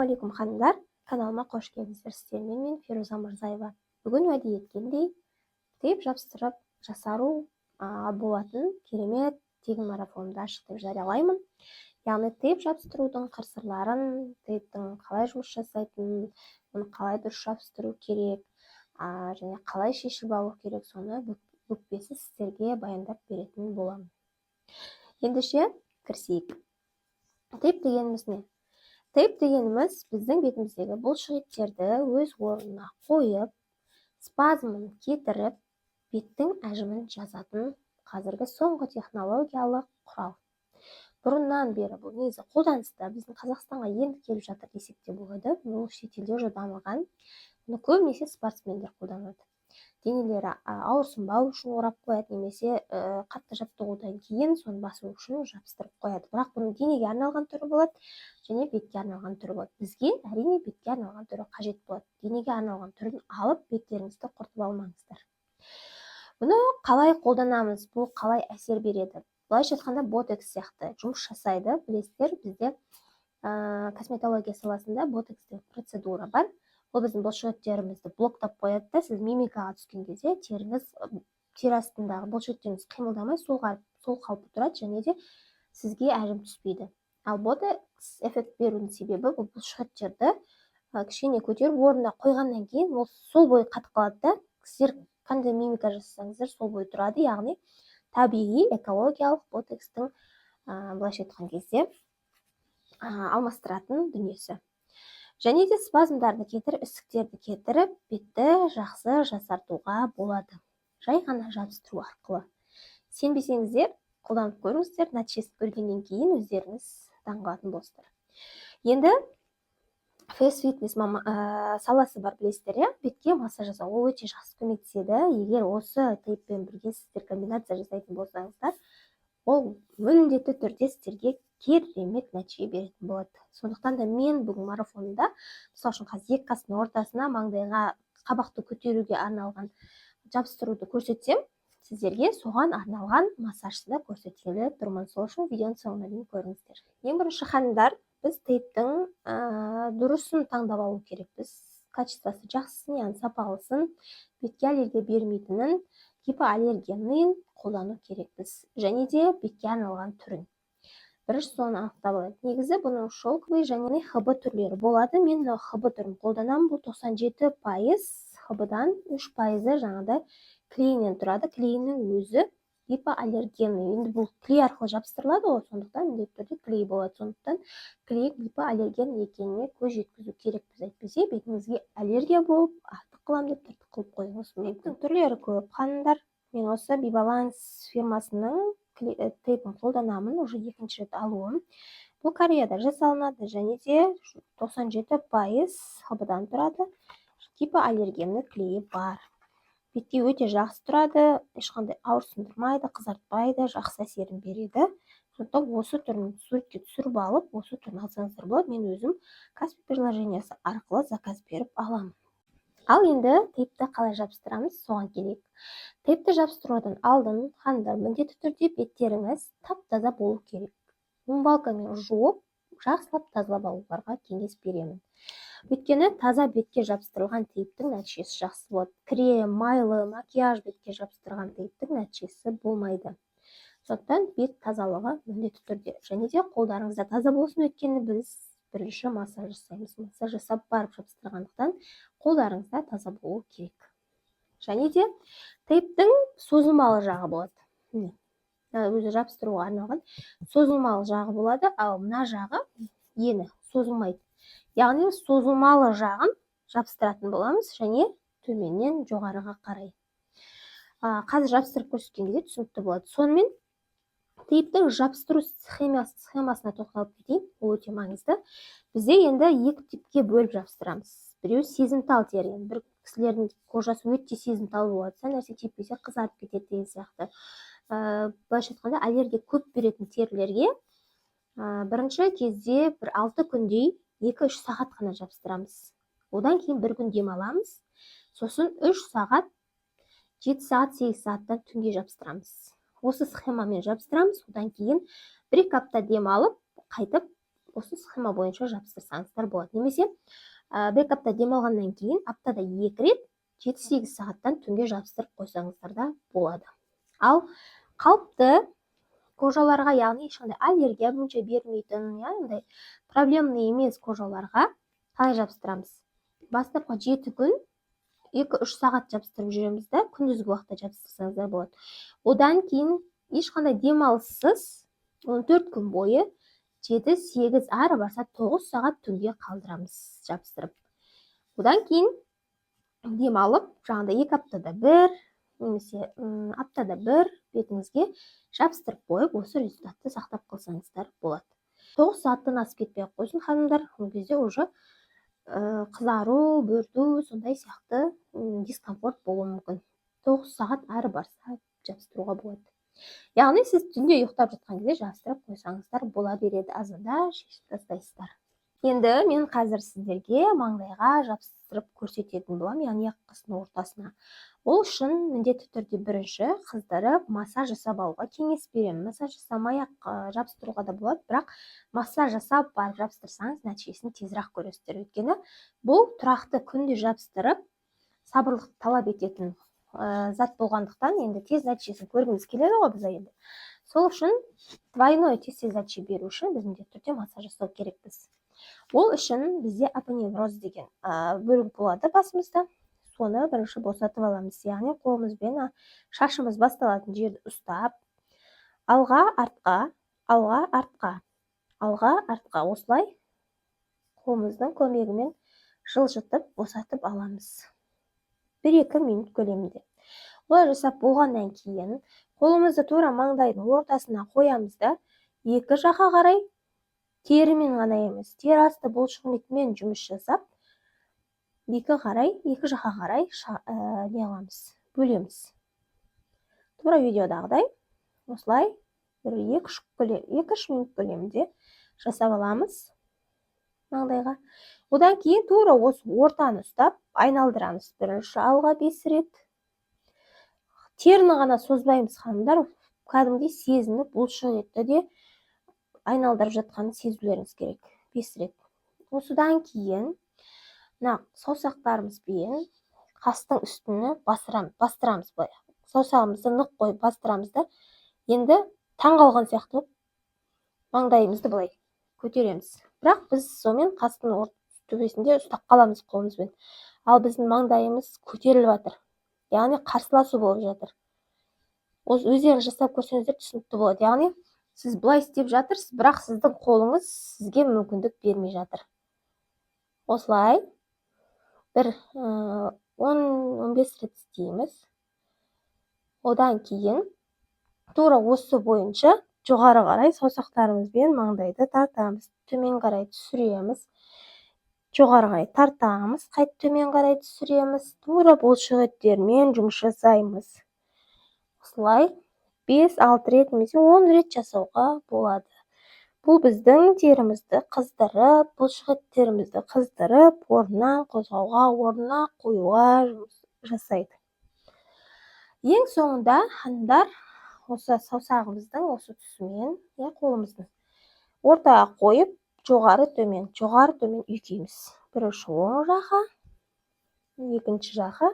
Ассалаумағалейкум ханымдар, каналыма қош келдіңіздер. Сіздермен мен Феруза Мырзаева. Бүгін уәде еткендей тейп жабыстырып жасару болатын керемет тегін марафонымды ашық деп жариялаймын. Яғни тейп жабыстырудың қыр-сырларын, тейптің қалай жұмыс жасайтынын, оны қалай дұрыс жабыстыру керек, және қалай шешіп алу керек, соны бүкпесіз сіздерге баяндап беретін боламын. Ендеше кірісейік. Тейп дегеніміз не? Тейп дегеніміз біздің бетіміздегі бұлшықеттерді өз орнына қойып, спазмын кетіріп, беттің әжімін жазатын қазіргі соңғы технологиялық құрал. Бұрыннан бері бұл негізі қолданыста, біздің Қазақстанға енді келіп жатыр десек те болады. Бұл шетелде уже дамыған. Бұны көбінесе спортсмендер қолданады. Денелері ауырсынбау үшін орап қояды, немесе қатты жаттығудан кейін соны басу үшін жабыстырып қояды. Бірақ бұның денеге арналған түрі болады, және бетке арналған түрі болады. Бізге әрине бетке арналған түрі қажет болады. Денеге арналған түрін алып, беттеріңізді құртып алмаңыздар. Бұны қалай қолданамыз? Бұл қалай әсер береді? Былайша айтқанда ботекс сияқты жұмыс жасайды. Білесіздер, бізде косметология саласында ботекс деген процедура бар. Ол біздің бұлшықеттерімізді блоктап қояды да, сіз мимикаға түскен кезде тері астындағы бұлшықеттеріңіз қимылдамай сол қалпы тұрады, және де сізге әжім түспейді. Ал ботекс эффект берудің себебі бұл бұлшықеттерді кішкене көтеріп орнына қойғаннан кейін ол сол бойы қатып қалады да, сіздер қандай мимика жасасаңыздар сол бойы тұрады. Яғни табиғи экологиялық ботекстің былайша айтқан кезде алмастыратын дүниесі. Және де спазмдарды кетіріп, ісіктерді кетіріп, бетті жақсы жасартуға болады. Жай ғана жабыстыру арқылы. Сенбесеңіздер, қолданып көріңіздер, нәтижесін көргеннен кейін өздеріңіз таңғалатын боласыздар. Енді фейс фитнес саласы бар, білесіздер, бетке массаж жасау ол өте жақсы көмектеседі. Егер осы тейппен бірге сіздер комбинация жасайтын болсаңыздар, ол міндетті түрде сіздерге керемет нәтиже беретін болады. Сондықтан да мен бүгін марафонында, мысалы үшін қазір екі қастың ортасына маңдайға қабақты көтеруге арналған жабыстыруды көрсетсем, сіздерге соған арналған массажды да көрсеткелі тұрмын. Сол үшін видеоның соңына дейін көріңіздер. Ең бірінші ханымдар, біз тейптің дұрысын таңдап алу керекпіз. Качествосы жақсысын, яғни сапалысын, бетке аллергия бермейтінін, гипоаллергеннің қолдану керекпіз. Және де бетке арналған түрін. Бірінші соны анықтап алайық. Негізі бұның шелковый және ХБ түрлері болады. Мен ХБ түрін қолданамын. Бұл 97% ХБ-дан 3% жаңағыдай клейіннен тұрады. Клейіннің өзі гипоаллергенный. Енді бұл клей арқылы жабыстырылады ғой, сондықтан міндетті түрде клей болады. Сондықтан клей гипоаллерген екеніне көз жеткізу керекпіз. Әйтпесе бетіңізге аллергия болып, артық қылам деп тыртық қылып қойыңыз мүмкін. Түрлері көп ханымдар. Мен осы Бибаланс фирмасының тейпін қолданамын, уже екінші рет алуым. Бұл Кореяда жасалынады, және де 97% ХБ-дан тұрады. Гипоаллергенді клейі бар. Бетке өте жақсы тұрады, ешқандай ауырсындырмайды, қызартпайды, жақсы әсерін береді. Сондықтан осы түрін суретке түсіріп алып, осы түрін алсаңыздар болады. Мен өзім Каспи приложениясы арқылы заказ беріп аламын. Ал енді тейпті қалай жабыстырамыз, соған келейік. Тейпті жабыстырудан алдын ханымдар, міндетті түрде беттеріңіз тап-таза болу керек. Умывалкамен жуып, жақсылап тазалап алуларға кеңес беремін. Өйткені таза бетке жабыстырылған тейптің нәтижесі жақсы болады. Крем, майлы, макияж бетке жабыстырған тейптің нәтижесі болмайды. Сондықтан бет тазалығы міндетті түрде. Және де қолдарыңызда таза болсын, өйткені біз бірінші массаж жасаймыз. Массаж жасап барып жабыстырғандықтан қолдарыңызда таза болу керек. Және де тейптің созылмалы жағы болады. Өзі жабыстыруға арналған созылмалы жағы болады, ал мына жағы ені созылмайды. Яғни созылмалы жағын жабыстыратын боламыз, және төменнен жоғарыға қарай. Қазір жабыстырып көрсеткен кезде түсінікті болады. Сонымен тейптің жабыстыру схемасына тоқталып кетейін, ол өте маңызды. Бізде енді екі типке бөліп жабыстырамыз. Біреу сезімтал тері, бір кісілердің кожасы өте сезімтал болады, сәл нәрсе теппесе қызарып кетеді деген сияқты. Былайша айтқанда аллергия көп беретін терілерге бірінші кезде бір 6 күндей 2-3 сағат қана жабыстырамыз. Одан кейін бір күн демаламыз. Сосын 3 сағат, 7 сағат, 8 сағаттан түнге жабыстырамыз. Осы схемамен жабыстырамыз. Одан кейін 1-2 апта демалып, қайтып осы схема бойынша жабыстырсаңыздар болады. Немесе 1 апта демалғаннан кейін аптада 2 рет 7-8 сағаттан түнге жабыстырып қойсаңыздар да болады. Ал қалыпты кожаларға, яғни ешқандай аллергия бойынша бермейтін, яғни проблемный емес кожаларға қалай жабыстырамыз? Бастапқы 7 күн 2-3 сағат жабыстырып жүреміз да, күндізгі уақытта жабыстырсаңыздар болады. Одан кейін ешқандай демалыссыз 14 күн бойы 7-8 ары барса 9 сағат түнге қалдырамыз жабыстырып. Одан кейін демалып, жаңағыдай 2 аптада бір немесе аптада бір бетіңізге жабыстырып қойып, осы результатты сақтап қалсаңыздар болады. 9 сағаттан асып кетпей қойсын ханымдар, ол кезде уже қызару, бөрту, сондай сияқты дискомфорт болуы мүмкін. 9 сағат ары барса жабыстыруға болады. Яғни сіз түнде ұйықтап жатқан кезде жабыстырып қойсаңыздар бола береді, азанда шешіп тастайсыздар. Енді мен қазір сіздерге маңдайға жабыстырып көрсететін боламын, яғни қыздың ортасына. Ол үшін міндетті түрде бірінші қыздырып массаж жасап алуға кеңес беремін. Массаж жасамай-ақ жабыстыруға да болады, бірақ массаж жасап барып жабыстырсаңыз нәтижесін тезірек көресіздер. Өйткені бұл тұрақты күнде жабыстырып сабырлық талап ететін зат болғандықтан, енді тез нәтижесін көргіміз келеді ғой біз енді. Сол үшін двойной тез нәтиже беру үшін біз міндетті түрде массаж жасау керекпіз. Ол үшін бізде апоневроз деген бөлім болады басымызда. Соны бірінші босатып аламыз. Яғни қолымызбен шашымыз басталатын жерді ұстап, алға, артқа, алға, артқа, алға, артқа, осылай қолымыздың көмегімен жылжытып босатып аламыз. 1-2 минут көлемінде. Олай жасап болғаннан кейін қолымызды тура маңдайдың ортасына қоямыз да, екі жаққа қарай терімен ғана емес, тер асты бұлшықетімен жұмыс жасап, екі жаққа қарай не қыламыз, бөлеміз. Тура видеодағыдай осылай 2-3 минут көлемінде жасап аламыз маңдайға. Одан кейін тура осы ортаны ұстап айналдырамыз. Бірінші алға 5 рет. Теріні ғана созбаймыз ханымдар, кәдімгідей сезініп бұлшық етті де айналдырып жатқанын сезулеріңіз керек. 5 рет. Осыдан кейін саусақтарымызбен қастың үстіне бастырамыз былай. Саусағымызды нық қойып бастырамыз да, енді таңғалған сияқты маңдайымызды былай көтереміз. Бірақ біз сонымен қастың төбесінде ұстап қаламыз қолымызбен. Ал біздің маңдайымыз көтеріліп жатыр. Яғни қарсыласу болып жатыр. Өздеріңіз жасап көрсеңіздер түсінікті болады. Яғни сіз былай істеп жатырсыз, бірақ сіздің қолыңыз сізге мүмкіндік бермей жатыр. Осылай 10-15 рет істейміз. Одан кейін тура осы бойынша жоғары қарай саусақтарымызбен маңдайды тартамыз, төмен қарай түсіреміз. Жоғары қарай тартамыз, қайт төмен қарай түсіреміз. Тура бұлшық еттермен жұмыс жасаймыз. Осылай 5-6 рет немесе 10 рет жасауға болады. Бұл біздің терімізді қыздырып, бұлшық еттерімізді қыздырып, орнынан қозғауға, орнына қоюға жасайды. Ең соңында ханымдар осы саусағымыздың осы тұсымен, қолымыздың ортаға қойып, жоғары төмен үйкейміз. Бірінші оң жаққа, екінші жаққа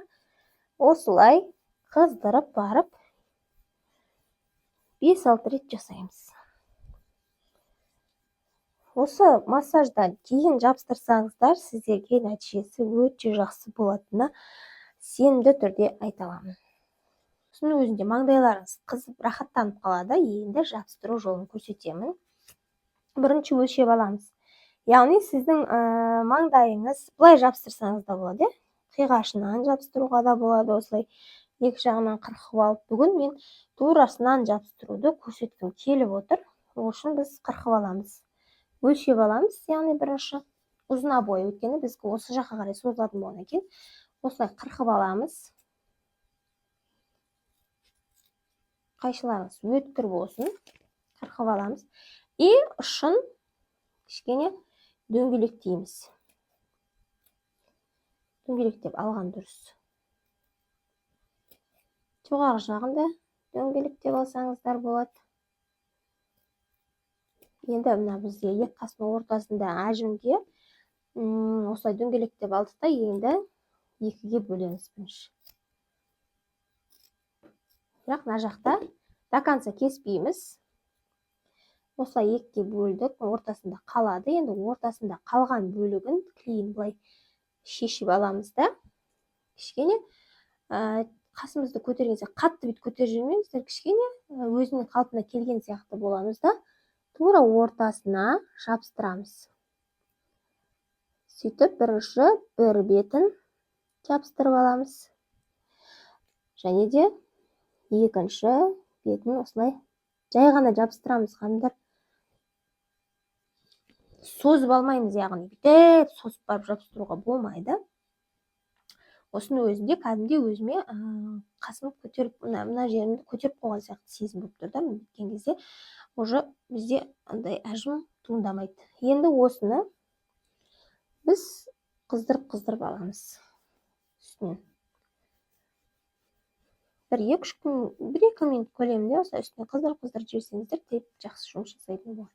осылай қыздырып барып 5-6 рет жасаймыз. Осы массаждан кейін жабыстырсаңыздар, сіздерге нәтижесі өте жақсы болатынына сенімді түрде айта аламын. Осының өзінде маңдайларыңыз қызып, рахаттанып қалады. Енді жабыстыру жолын көрсетемін. Бірінші өлшеп аламыз. Яғни сіздің маңдайыңыз былай жабыстырсаңыз да болады. Қиғашынан жабыстыруға да болады. Осылай екі жағынан қырқып алып. Бүгін мен турасынан жабыстыруды көрсеткім келіп отыр. Ол үшін біз қырқып аламыз. Өлшеп аламыз. Яғни бірінші ұзына бойы өткені бізге осы жаққа қарай созылатын болғаннан кейін осылай қырқып аламыз. Қайшыларыңыз өткір болсын, қырқып аламыз. И ұшын кішкене дөңгелектейміз. Дөңгелектеп алған дұрыс. Жоғарғы жағында дөңгелектеп алсаңыздар болады. Енді мына бізде екі қастың ортасында әжімге осылай дөңгелектеп алдық та, енді екіге бөлеміз бірінші. Бірақ мына жақта до конца кеспейміз. Осылай екіге бөлдік, ортасында қалады. Енді ортасында қалған бөлігін клейін былай шешіп аламыз да. Кішкене қасымызды көтерген сияқты қатты бүйтіп көтеріп жүрмеңіздер, кішкене өзінің қалпына келген сияқты боламыз да, тура ортасына жабыстырамыз. Сөйтіп бірінші бір бетін жабыстырып аламыз. Және де екінші бетін осылай жай ғана жабыстырамыз, қандар. Созып алмаймыз, яғни бүйтіп созып барып жабыстыруға болмайды. Осының өзінде кәдімгі өзіме қасым көтеріп, мына жерімді көтеріп қойған сияқты сезім болып тұр да, біткен кезде уже бізде андай әжім туындамайды. Енді осыны біз қыздырып аламыз үстінен. Бір-екі минут көлемінде осылай үстіне қыздырып жіберсеңіздер, тек жақсы жұмыс жасайтын болады.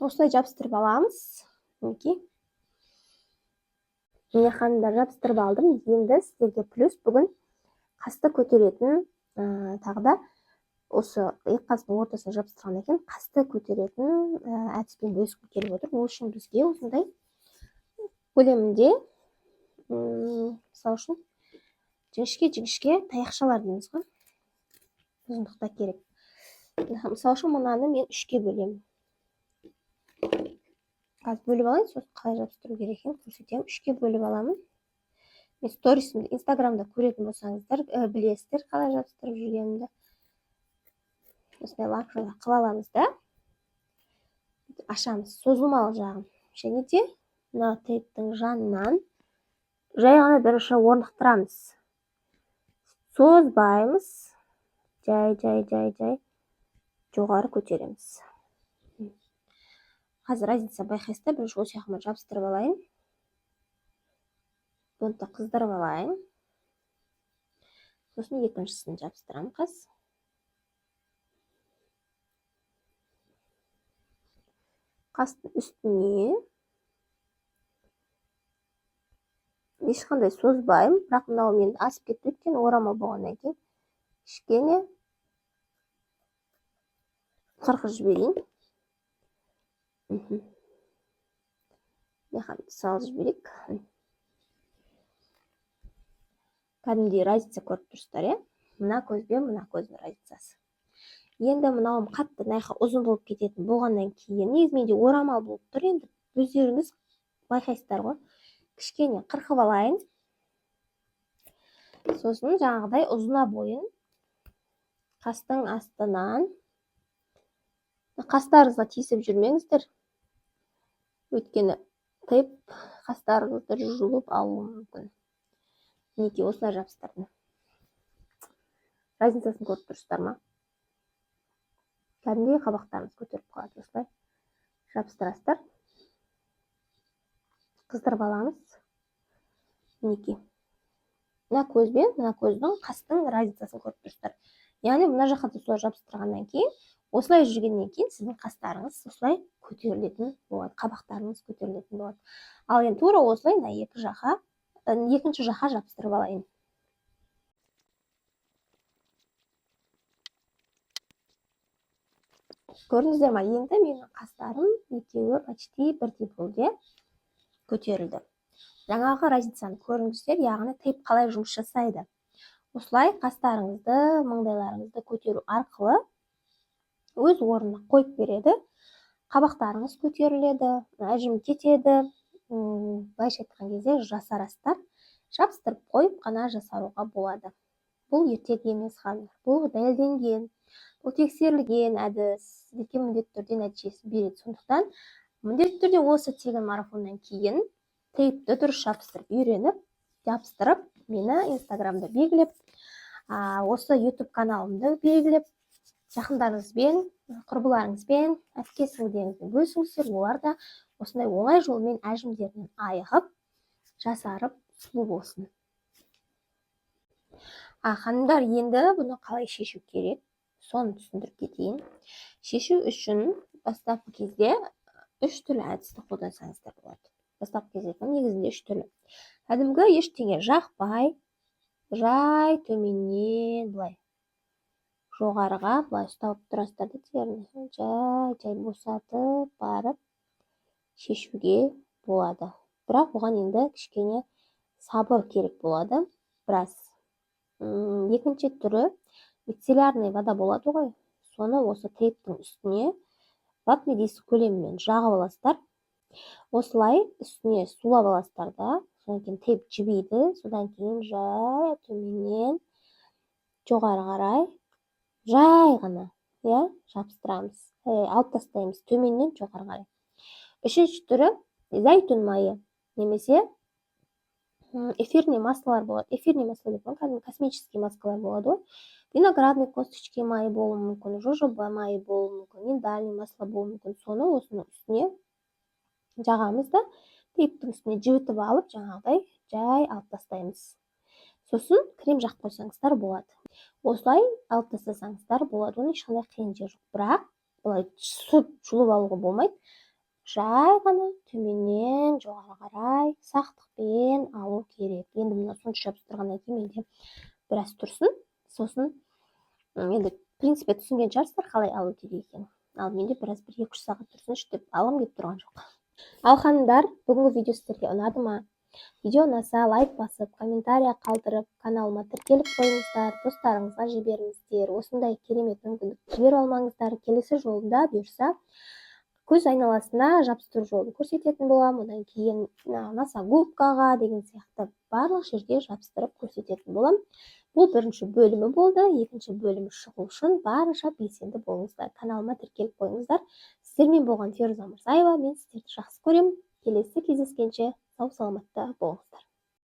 Осылай жабыстырып аламыз. Мінекей. Міне қандар жабыстырып алдым. Енді сіздерге плюс бүгін қасты көтеретін, тағы да осы екі қастың ортасына жабыстырғаннан кейін қасты көтеретін әдіспен бөліскім келіп отыр. Ол үшін бізге осындай көлемінде, мысалы үшін жіңішке таяқшалар дейміз ғой. Ұзындықта керек. Мысалы үшін мынаны мен үшке бөлемін. Қазір бөліп алайын, сосын қалай жабыстыру керек екенін көрсетемін. Үшке бөліп аламын. Мен сторисімді инстаграмда көретін болсаңыздар, білесіздер қалай жабыстырып жүргенімді. Осындай лапшалар қылып аламыз да, ашамыз созылмалы жағын. Және де мына тейптің жанынан жай ғана бірінші орнықтырамыз. Созбаймыз. Жай жоғары көтереміз. Қазір разница байқайсыздар, бірінші осы жағыма жабыстырып алайын. Бұны да қыздырып алайын. Сосын екіншісін жабыстырамын қас. Қастың үстіне ешқандай созбаймын, бірақ мынау мен асып кетті, өйткені орамал болғаннан кейін кішкене қырқып жіберейін. Механ салып жіберейік. Кәдімгідей разница көріп тұрсыздар, иә? Мына көзбен мына көздің разницасы. Енді мынауым қатты найқа ұзын болып кететін болғаннан кейін, негізі менде орамал болып тұр, енді өздеріңіз байқайсыздар ғой. Кішкене қырқып алайын. Сосын жаңағыдай ұзына бойын қастың астынан, қастарыңызға тиісіп жүрмеңіздер. Өйткені тейп қастарыңызды жұлып алуы мүмкін. Мінекей осылай жабыстырдым. Разницасын көріп тұрсыздар ма? Кәдімгідей қабақтарыңыз көтеріп қалады. Осылай жабыстырасыздар. Қыздырып аламыз. Мінекей. Мына көзбен мына көздің қастың разницасын көріп тұрсыздар. Яғни мына жаққа солай жабыстырғаннан кейін, осылай жүргеннен кейін сіздің қастарыңыз осылай көтерілетін болады, қабақтарыңыз көтерілетін болады. Ал енді тура осылай екінші жаққа жабыстырып алайын. Көрдіңіздер ма? Енді менің қастарым екеуі почти бірдей болды, көтерілді. Жаңағы разницаны көріңіздер, яғни тейп қалай жұмыс жасайды. Осылай қастарыңызды, маңдайларыңызды көтеру арқылы өз орнына қойып береді. Қабақтарыңыз көтеріледі, әжім кетеді. Былайша айтқан кезде жасарастар жабыстырып қойып қана жасаруға болады. Бұл ертек емес қандар. Бұл дәлелденген, бұл тексерілген әдіс. Сіздерге міндетті түрде нәтижесін береді. Сондықтан міндетті түрде осы тегін марафоннан кейін тейпті дұрыс жабыстырып үйреніп, жабыстырып, мені инстаграмда белгілеп, осы YouTube каналымды белгілеп, жақындарыңызбен, құрбыларыңызбен, әпке-сіңлілеріңізбен бөлісіңіздер. Олар да осындай оңай жолмен әжімдерінен айығып, жасарып, сұлу болсын. Ханымдар, енді бұны қалай шешу керек, соны түсіндіріп кетейін. Шешу үшін бастапқы кезде үш түрлі әдісті қолдансаңыздар болады. Бастапқы кезде негізінде үш түрлі. Кәдімгі ештеңе жақпай, жай төменнен былай жоғарыға былай ұстап тұрасыздар да теріні. Жай босатып барып шешуге болады. Бірақ оған енді кішкене сабыр керек болады. Біраз. Екінші түрі мицеллярный вода болады ғой. Соны осы тейптің үстіне ватный диск көлемімен жағып аласыздар. Осылай үстіне сулап аласыздар да, содан кейін тейп жібиді, содан кейін жай төменнен жоғары қарай жай ғана жабыстырамыз, алып тастаймыз төменнен жоғары қарай. Үшінші түрі зәйтүн майы немесе эфирный маслалар болады. Эфирный масло деп қойған, космический маскалар болады ғой. Виноградный косточки майы болуы мүмкін, жожоба майы болуы мүмкін, миндальный масло болуы мүмкін. Соны осының үстіне жағамыз да тейптің үстіне жібітіп алып, жаңағыдай жай алып тастаймыз. Сосын крем жақып қойсаңыздар болады. Осылай алып тастасаңыздар болады. Оның ешқандай қиын жері жоқ. Бірақ былай жұлып алуға болмайды. Жай ғана төменнен жоғары қарай сақтықпен алу керек. Енді мына сонша жабыстырғаннан кейін менде біраз тұрсын. Сосын енді принципе түсінген шығарсыздар қалай алу керек екенін. Ал менде біраз 1-2 сағат тұрсыншы деп алғым келіп тұрған жоқ. Ал ханымдар, бүгінгі видео сіздерге ұнады ма? Видео ұнаса лайк басып, комментария қалдырып, каналыма тіркеліп қойыңыздар, достарыңызға жіберіңіздер. Осындай керемет мүмкіндік жіберіп алмаңыздар. Келесі жолында бұйырса көз айналасына жабыстыру жолын көрсететін боламын. Одан кейін носогубкаға деген сияқты барлық жерге жабыстырып көрсететін боламын. Бұл бірінші бөлімі болды. Екінші бөлімі шығу үшін барынша белсенді болыңыздар. Каналыма тіркеліп қойыңыздар. Сіздермен болған Феруза Мырзаева. Мен сіздерді жақсы көремін. Келесі кездескенше сау саламатта болыңыздар.